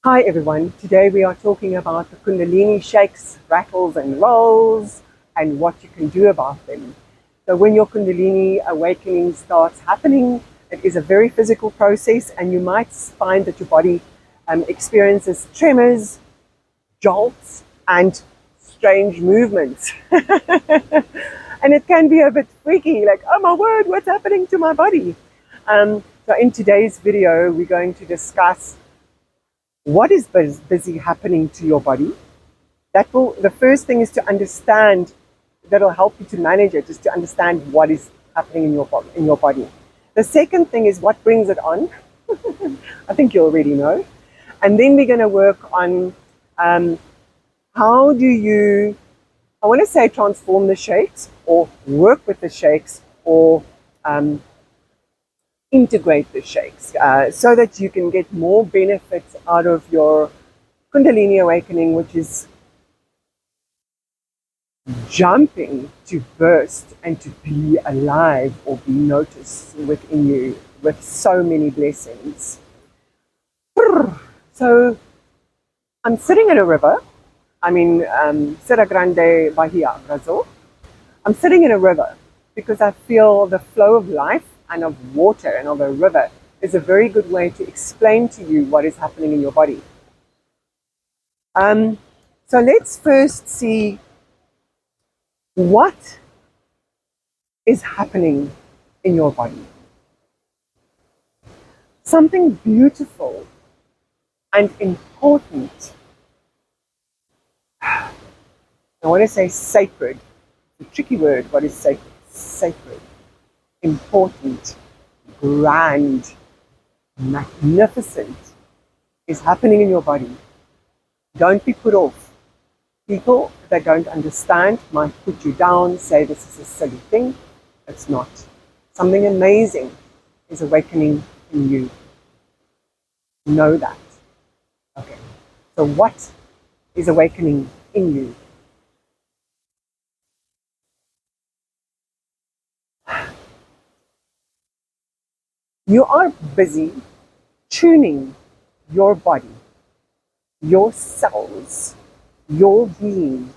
Hi everyone, today we are talking about the Kundalini shakes, rattles and rolls and what you can do about them. So when your Kundalini awakening starts happening, it is a very physical process and you might find that your body experiences tremors, jolts and strange movements. And it can be a bit freaky, like, oh my word, what's happening to my body? So in today's video, we're going to discuss what is busy happening to your body. The first thing is to understand, that'll help you to manage it, is to understand what is happening in your body. The second thing is what brings it on. I think you already know. And then we're going to work on how do you, I want to say, transform the shakes or work with the shakes or integrate the shakes so that you can get more benefits out of your Kundalini awakening, which is jumping to burst and to be alive or be noticed within you with so many blessings. So I'm sitting at a river. I'm in Serra Grande, Bahia, Brazil. I'm sitting in a river because I feel the flow of life and of water and of a river is a very good way to explain to you what is happening in your body. So let's first see what is happening in your body. Something beautiful and important. I want to say sacred. It's a tricky word. What is sacred? Sacred, important, grand, magnificent is happening in your body. Don't be put off. People that don't understand might put you down, say this is a silly thing. It's not. Something amazing is awakening in you. Know that. Okay. So what is awakening in you? You are busy tuning your body, your cells, your being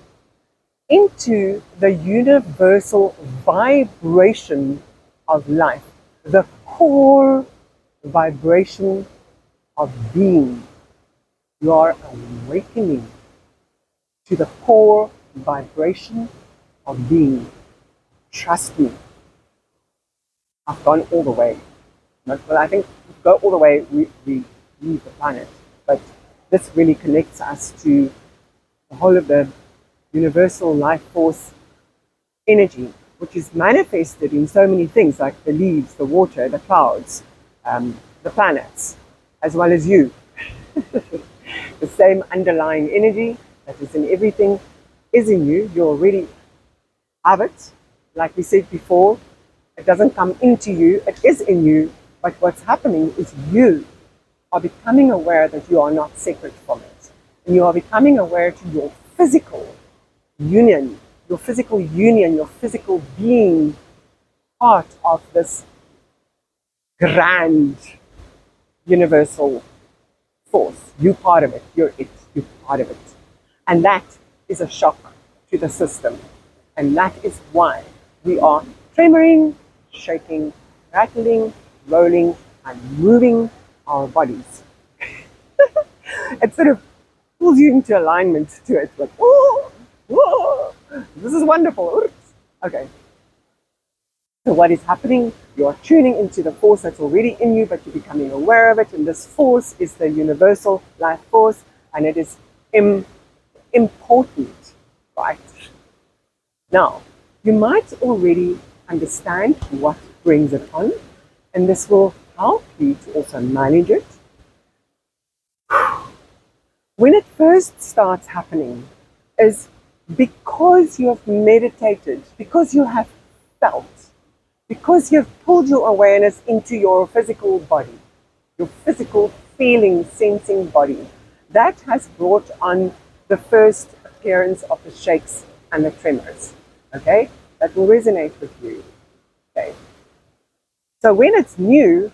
into the universal vibration of life, the core vibration of being. You are awakening to the core vibration of being. Trust me, I've gone all the way. Well, I think go all the way, we leave the planet. But this really connects us to the whole of the universal life force energy, which is manifested in so many things like the leaves, the water, the clouds, the planets, as well as you. The same underlying energy that is in everything is in you. You already have it. Like we said before, it doesn't come into you, it is in you. But what's happening is you are becoming aware that you are not separate from it. And you are becoming aware to your physical union, your physical being, part of this grand universal force. You part of it, you're part of it. And that is a shock to the system. And that is why we are tremoring, shaking, rattling, rolling, and moving our bodies. It sort of pulls you into alignment to it, like, oh, whoa, this is wonderful. Okay. So what is happening? You are tuning into the force that's already in you, but you're becoming aware of it. And this force is the universal life force, and it is important, right? Now, you might already understand what brings it on, and this will help you to also manage it. When it first starts happening is because you have meditated, because you have felt, because you've pulled your awareness into your physical body, your physical feeling, sensing body. That has brought on the first appearance of the shakes and the tremors. Okay? That will resonate with you. Okay? So when it's new,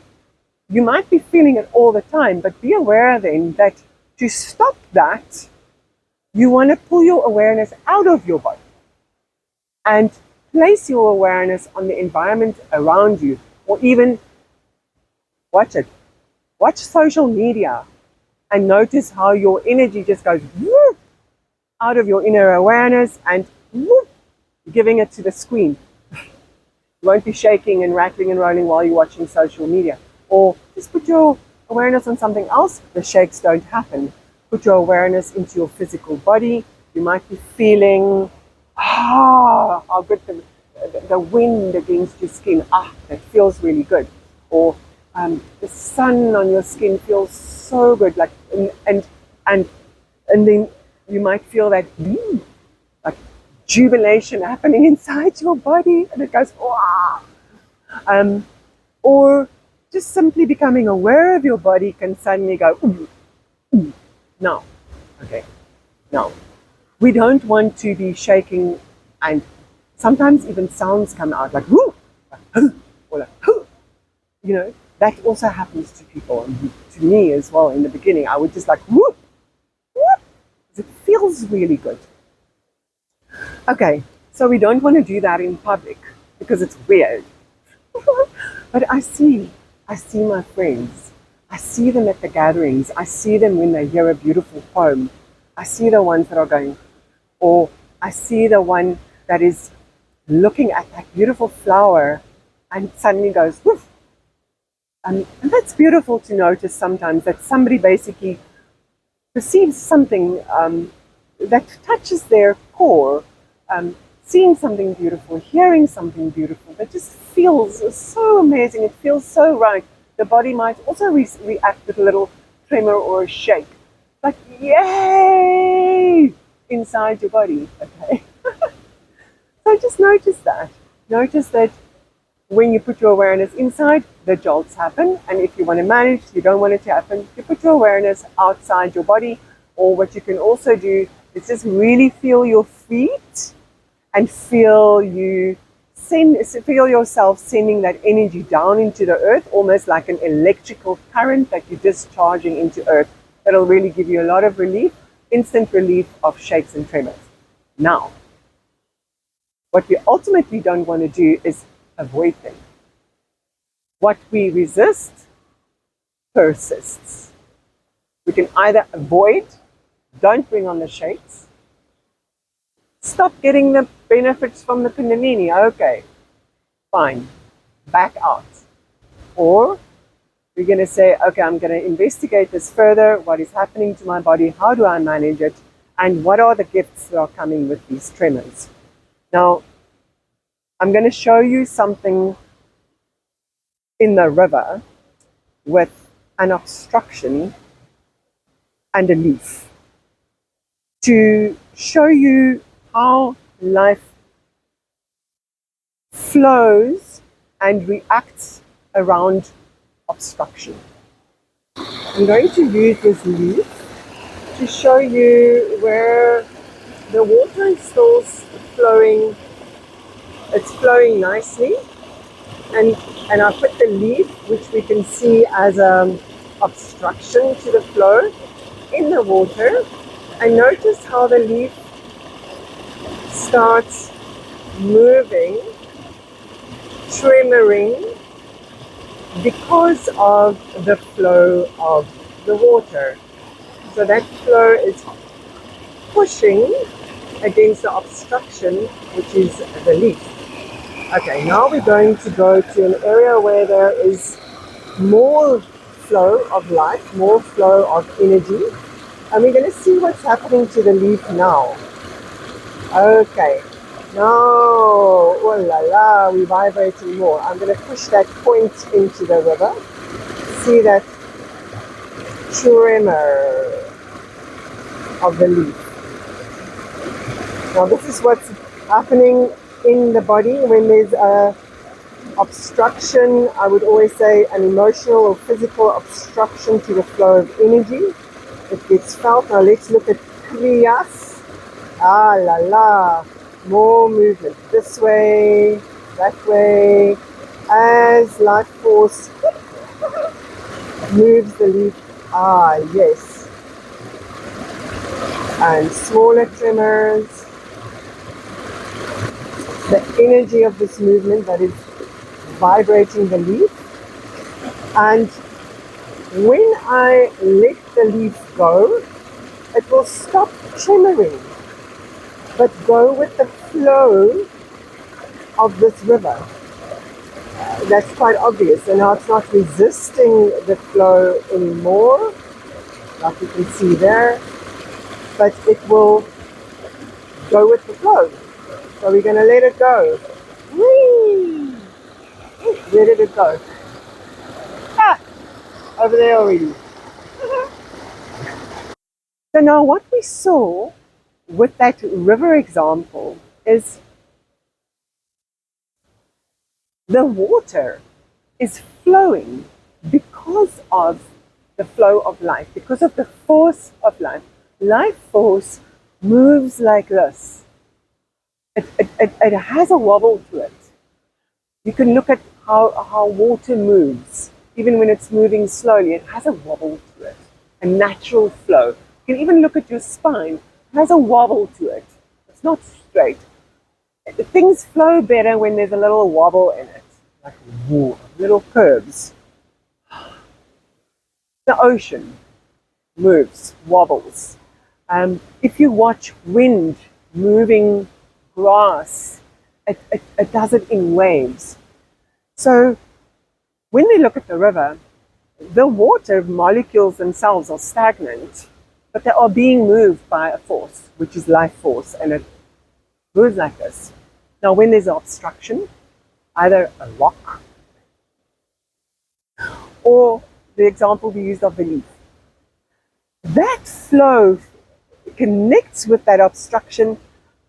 you might be feeling it all the time, but be aware then that to stop that, you want to pull your awareness out of your body and place your awareness on the environment around you, or even watch social media and notice how your energy just goes whoop, out of your inner awareness and whoop, giving it to the screen. You won't be shaking and rattling and rolling while you're watching social media. Or just put your awareness on something else. The shakes don't happen. Put your awareness into your physical body. You might be feeling, how good the wind against your skin. That feels really good. Or the sun on your skin feels so good. Like and then you might feel that like jubilation happening inside your body, and it goes wow. Or just simply becoming aware of your body can suddenly go ooh, ooh. No, okay, no. We don't want to be shaking, and sometimes even sounds come out like whoo, or like hoo. You know, that also happens to people, and to me as well. In the beginning, I would just like whoop, whoop, because it feels really good. Okay, so we don't want to do that in public because it's weird. But I see my friends. I see them at the gatherings. I see them when they hear a beautiful poem. I see the ones that are going, or I see the one that is looking at that beautiful flower and suddenly goes, woof. And that's beautiful to notice sometimes, that somebody basically perceives something that touches their core, seeing something beautiful, hearing something beautiful, that just feels so amazing. It feels so right. The body might also react with a little tremor or a shake. Like, yay! Inside your body, okay? So just notice that. Notice that when you put your awareness inside, the jolts happen. And if you want to manage, you don't want it to happen, you put your awareness outside your body. Or what you can also do is just really feel your feet and feel yourself sending that energy down into the earth, almost like an electrical current that you're discharging into earth. That'll really give you a lot of relief, instant relief of shakes and tremors. Now, what we ultimately don't want to do is avoid them. What we resist persists. We can either avoid, don't bring on the shakes, stop getting the benefits from the Kundalini, okay, fine, back out. Or we're going to say, okay, I'm going to investigate this further. What is happening to my body? How do I manage it? And what are the gifts that are coming with these tremors? Now, I'm going to show you something in the river with an obstruction and a leaf to show you how life flows and reacts around obstruction. I'm going to use this leaf to show you where the water is still flowing. It's flowing nicely, and I put the leaf, which we can see as an obstruction to the flow, in the water, and notice how the leaf starts moving, tremoring, because of the flow of the water. So that flow is pushing against the obstruction, which is the leaf. Okay, now we're going to go to an area where there is more flow of life, more flow of energy, and we're going to see what's happening to the leaf now. Okay, now, oh la la, we're vibrating more. I'm going to push that point into the river. See that tremor of the leaf. Now this is what's happening in the body when there's a obstruction. I would always say an emotional or physical obstruction to the flow of energy. It gets felt. Now let's look at Creas. Ah la la. More movement this way, that way, as life force moves the leaf. Ah, yes. and smaller tremors, the energy of this movement that is vibrating the leaf. And when I let the leaf go, it will stop tremoring, but go with the flow of this river. That's quite obvious. And now it's not resisting the flow anymore, like you can see there, but it will go with the flow. So we're going to let it go. Whee! Where did it go? Ah, over there already. So now what we saw with that river example is the water is flowing because of the flow of life, because of the force of life. Life force moves like this. It has a wobble to it. You can look at how water moves. Even when it's moving slowly, it has a wobble to it, a natural flow. You can even look at your spine. It has a wobble to it. It's not straight. Things flow better when there's a little wobble in it, like little curves. The ocean moves, wobbles. If you watch wind moving grass, it does it in waves. So when we look at the river, the water molecules themselves are stagnant, but they are being moved by a force, which is life force, and it moves like this. Now, when there's an obstruction, either a rock or the example we used of the leaf, that flow connects with that obstruction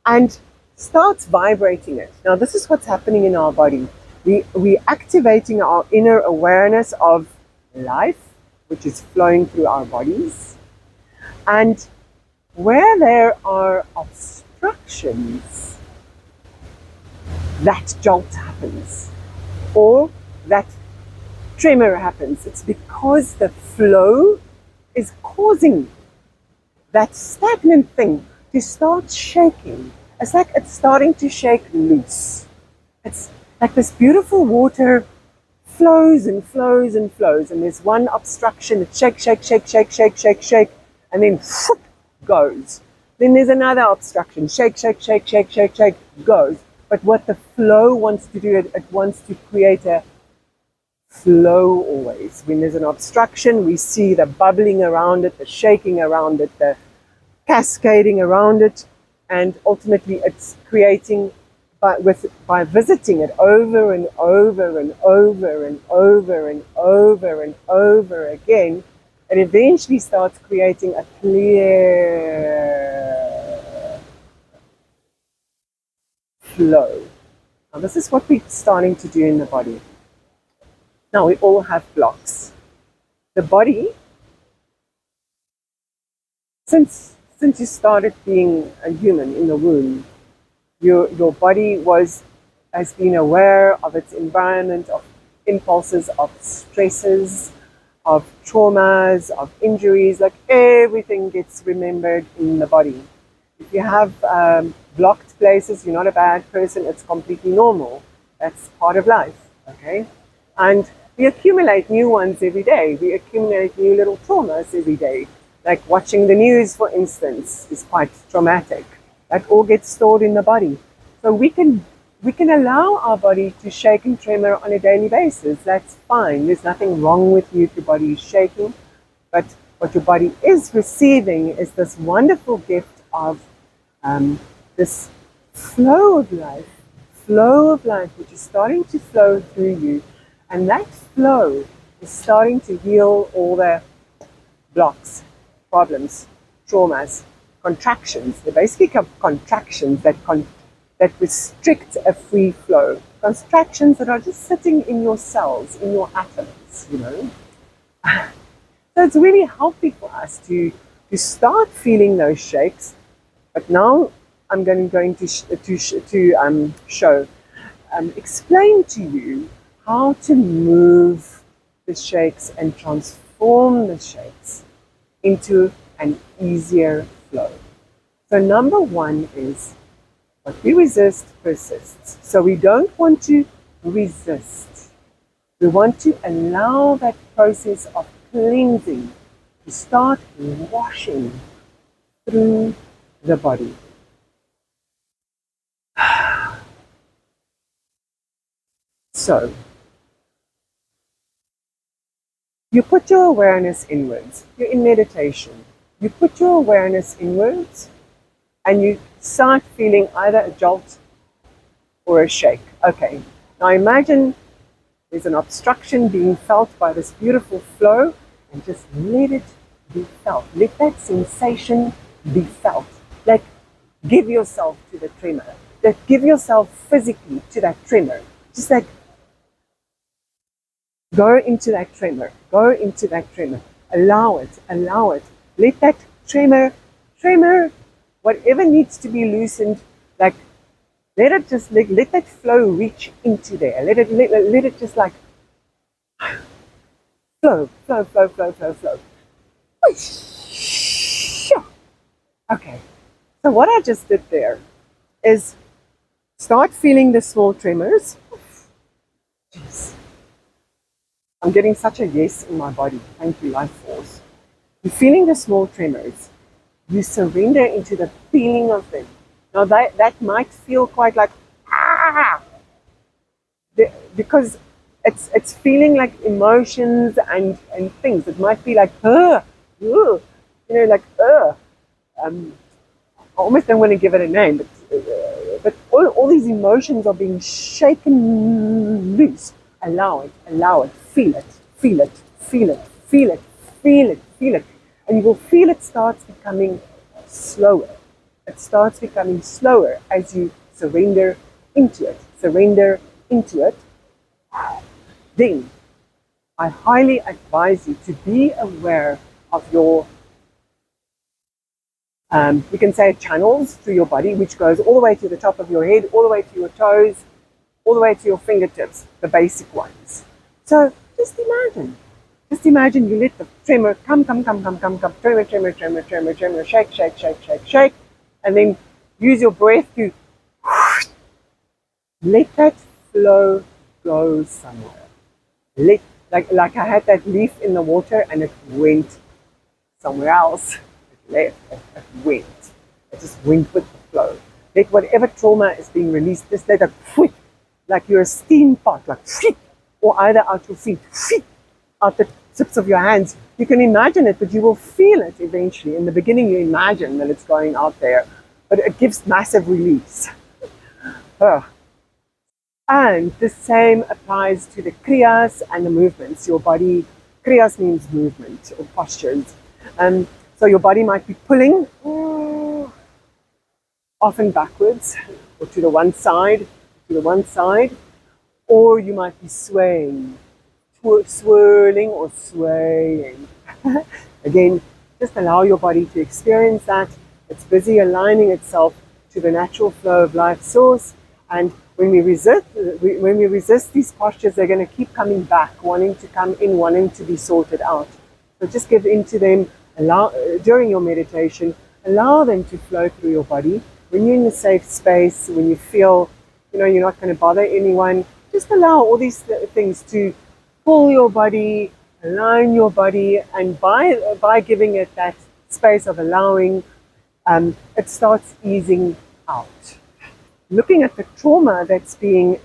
and starts vibrating it. Now, this is what's happening in our body. We're activating our inner awareness of life, which is flowing through our bodies. And where there are obstructions, that jolt happens, or that tremor happens. It's because the flow is causing that stagnant thing to start shaking. It's like it's starting to shake loose. It's like this beautiful water flows and flows and flows, and there's one obstruction, it shake, shake, shake, shake, shake, shake, shake, and then whoop, goes. Then there's another obstruction, shake, shake, shake, shake, shake, shake, goes. But what the flow wants to do, it wants to create a flow always. When there's an obstruction, we see the bubbling around it, the shaking around it, the cascading around it, and ultimately it's creating, by visiting it over and over and over and over and over and over again, it eventually starts creating a clear flow. Now, this is what we're starting to do in the body. Now, we all have blocks. The body, since you started being a human in the womb, your body has been aware of its environment, of impulses, of stresses, of traumas, of injuries. Like everything gets remembered in the body. If you have blocked places, you're not a bad person. It's completely normal. That's part of life. Okay, and we accumulate new ones every day. We accumulate new little traumas every day. Like watching the news, for instance, is quite traumatic. That all gets stored in the body. So we can allow our body to shake and tremor on a daily basis. That's fine. There's nothing wrong with you if your body is shaking. But what your body is receiving is this wonderful gift of this flow of life, which is starting to flow through you. And that flow is starting to heal all the blocks, problems, traumas, contractions. They're basically contractions that restrict a free flow. Contractions that are just sitting in your cells, in your atoms, you know. So it's really healthy for us to start feeling those shakes. But now I'm going to explain to you how to move the shakes and transform the shakes into an easier flow. So number one is what we resist persists. So we don't want to resist. We want to allow that process of cleansing to start washing through the body. So you put your awareness inwards. You're in meditation. You put your awareness inwards and you start feeling either a jolt or a shake. Okay, now imagine there's an obstruction being felt by this beautiful flow, and just let it be felt. Let that sensation be felt. Like, give yourself to the tremor. Like, give yourself physically to that tremor. Just like, go into that tremor. Go into that tremor. Allow it. Allow it. Let that tremor, whatever needs to be loosened, like, let it just, let that flow reach into there. Let it just like, flow. Okay, so what I just did there is start feeling the small tremors. Jeez. I'm getting such a yes in my body. Thank you, life force. You're feeling the small tremors. You surrender into the feeling of them. Now that might feel quite like, because it's feeling like emotions and things. It might be like, like, I almost don't want to give it a name, but all these emotions are being shaken loose. Allow it, feel it, and you will feel it starts becoming slower. It starts becoming slower as you surrender into it. Then I highly advise you to be aware of your, we can say channels through your body, which goes all the way to the top of your head, all the way to your toes, all the way to your fingertips, the basic ones. So just imagine you let the tremor come, tremor, shake, and then use your breath to let that flow go somewhere. Like I had that leaf in the water and it went somewhere else. It left, it went. It just went with the flow. Let whatever trauma is being released, just let it, like you're a steam pot, like, or either out your feet, out the tips of your hands. You can imagine it, but you will feel it eventually. In the beginning, you imagine that it's going out there, but it gives massive release. And the same applies to the Creas and the movements. Your body, Creas means movement or postures. So your body might be pulling often backwards or to the one side, or you might be swaying, swirling or swaying. Again, just allow your body to experience that. It's busy aligning itself to the natural flow of life source, and when we resist these postures, they're going to keep coming back, wanting to come in, wanting to be sorted out. So just give in to them. During your meditation, allow them to flow through your body. When you're in a safe space, when you feel, you're not going to bother anyone, just allow all these things to pull your body, align your body, and by giving it that space of allowing, it starts easing out. Looking at the trauma that's being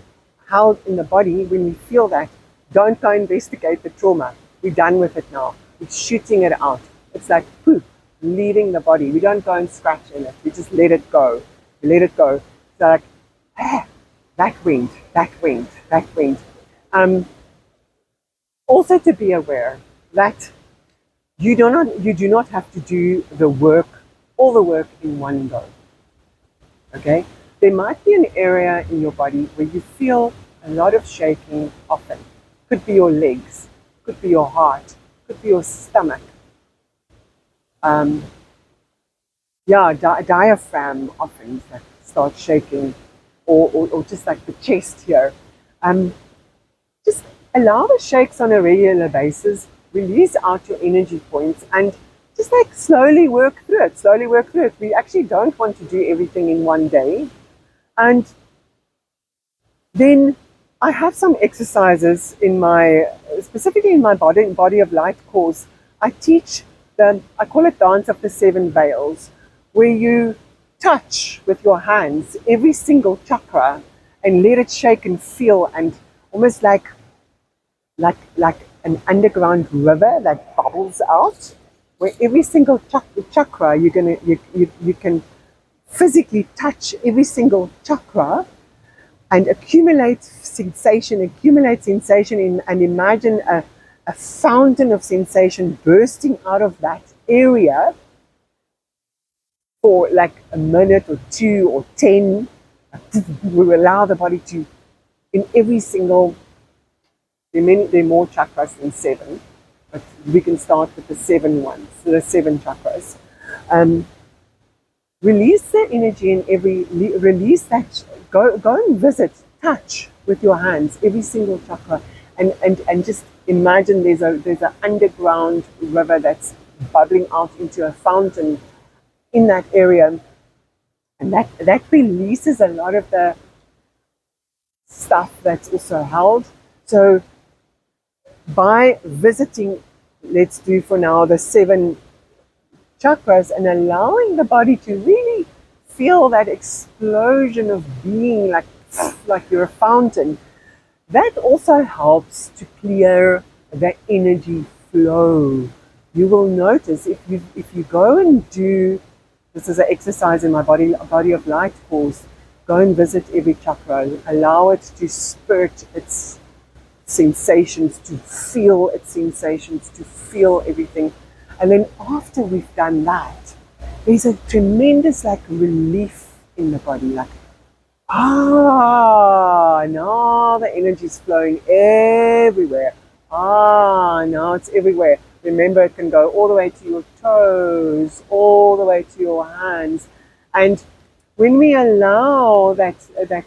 held in the body, when we feel that, don't go investigate the trauma. We're done with it now. We're shooting it out. It's like poof, leaving the body. We don't go and scratch in it. We just let it go. We let it go. So like, that went. Also to be aware that you do not have to do all the work in one go. Okay? There might be an area in your body where you feel a lot of shaking often. Could be your legs, could be your heart, could be your stomach. Diaphragm often that starts shaking, or just like the chest here. Just allow the shakes on a regular basis, release out your energy points, and just like slowly work through it, slowly work through it. We actually don't want to do everything in one day. And then I have some exercises in my, specifically in my body of light course. I teach I call it dance of the seven veils, where you touch with your hands every single chakra and let it shake and feel, and almost like an underground river that bubbles out, where every single chakra you can physically touch every single chakra and accumulate sensation, and imagine a fountain of sensation bursting out of that area for like a minute or two or 10. We allow the body to, in every single, there are more chakras than seven, but we can start with the seven ones, so the seven chakras. Release the energy in release that, go and visit, touch with your hands every single chakra, and just imagine there's an underground river that's bubbling out into a fountain in that area, and that releases a lot of the stuff that's also held. So by visiting, let's do for now the seven chakras, and allowing the body to really feel that explosion of being, like you're a fountain, that also helps to clear the energy flow. You will notice if you go and do this is an exercise in my body of light course. Go and visit every chakra, allow it to spurt its sensations, to feel its sensations, to feel everything. And then after we've done that, there's a tremendous relief in the body, now the energy's flowing everywhere. Now it's everywhere. Remember, it can go all the way to your toes, all the way to your hands. And when we allow that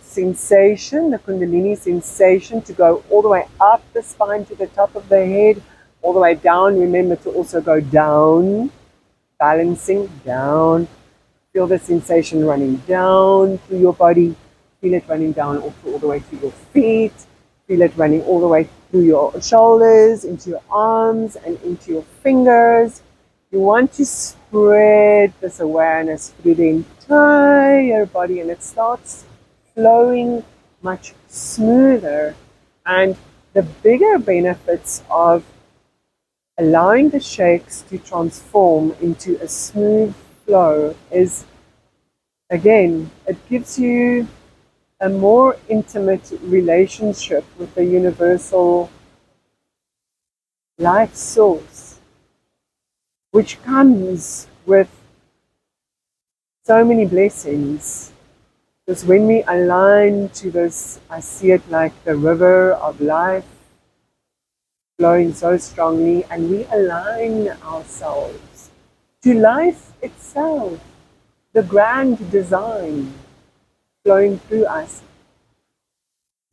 sensation, the Kundalini sensation, to go all the way up the spine to the top of the head, all the way down, remember to also go down, balancing down. Feel the sensation running down through your body. Feel it running down all the way to your feet. Feel it running all the way through your shoulders, into your arms, and into your fingers. You want to spread this awareness through the entire body, and it starts flowing much smoother. And the bigger benefits of allowing the shakes to transform into a smooth flow is, again, it gives you a more intimate relationship with the universal life source, which comes with so many blessings. Because when we align to this, I see it like the river of life flowing so strongly, and we align ourselves to life itself, the grand design flowing through us.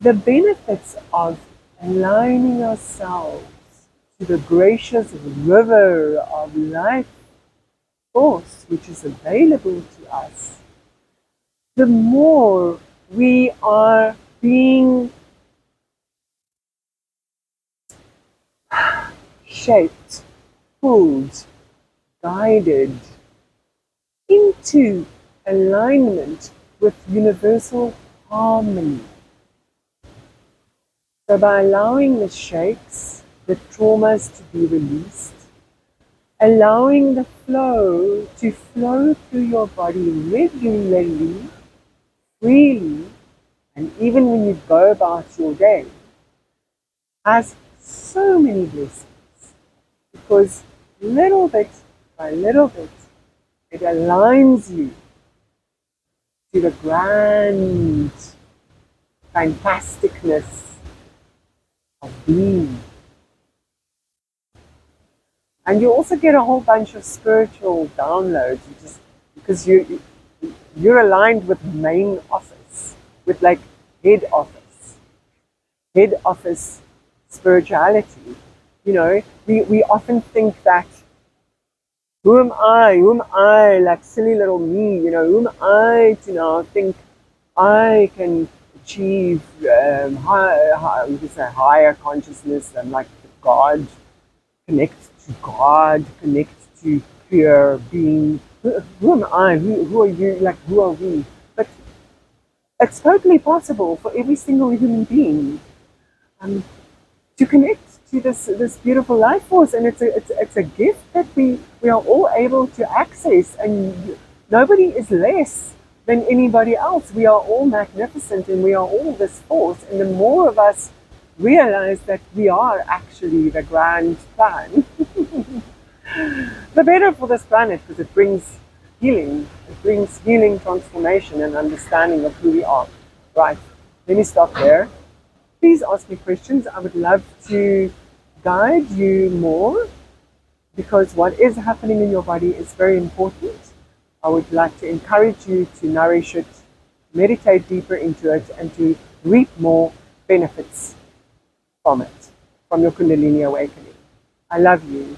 The benefits of aligning ourselves to the gracious river of life force which is available to us, the more we are being shaped, pulled, guided into alignment with universal harmony. So by allowing the shakes, the traumas to be released, allowing the flow to flow through your body regularly, freely, and even when you go about your day, has so many blessings, because little bit by little bit, it aligns you to the grand fantasticness of being. And you also get a whole bunch of spiritual downloads, because you're aligned with main office, with head office spirituality. We often think that Who am I? Who am I? Like silly little me, who am I to now think I can achieve higher consciousness and like God, connect to God, connect to pure being. Who am I? Who are you? Like, who are we? But it's totally possible for every single human being to connect to this beautiful life force, and it's a gift that we are all able to access, and nobody is less than anybody else. We are all magnificent, and we are all this force. And the more of us realize that we are actually the grand plan, the better for this planet, because it brings healing. It brings healing, transformation, and understanding of who we are. Right. Let me stop there. Please ask me questions. I would love to guide you more, because what is happening in your body is very important. I would like to encourage you to nourish it, meditate deeper into it, and to reap more benefits from it, from your Kundalini awakening. I love you.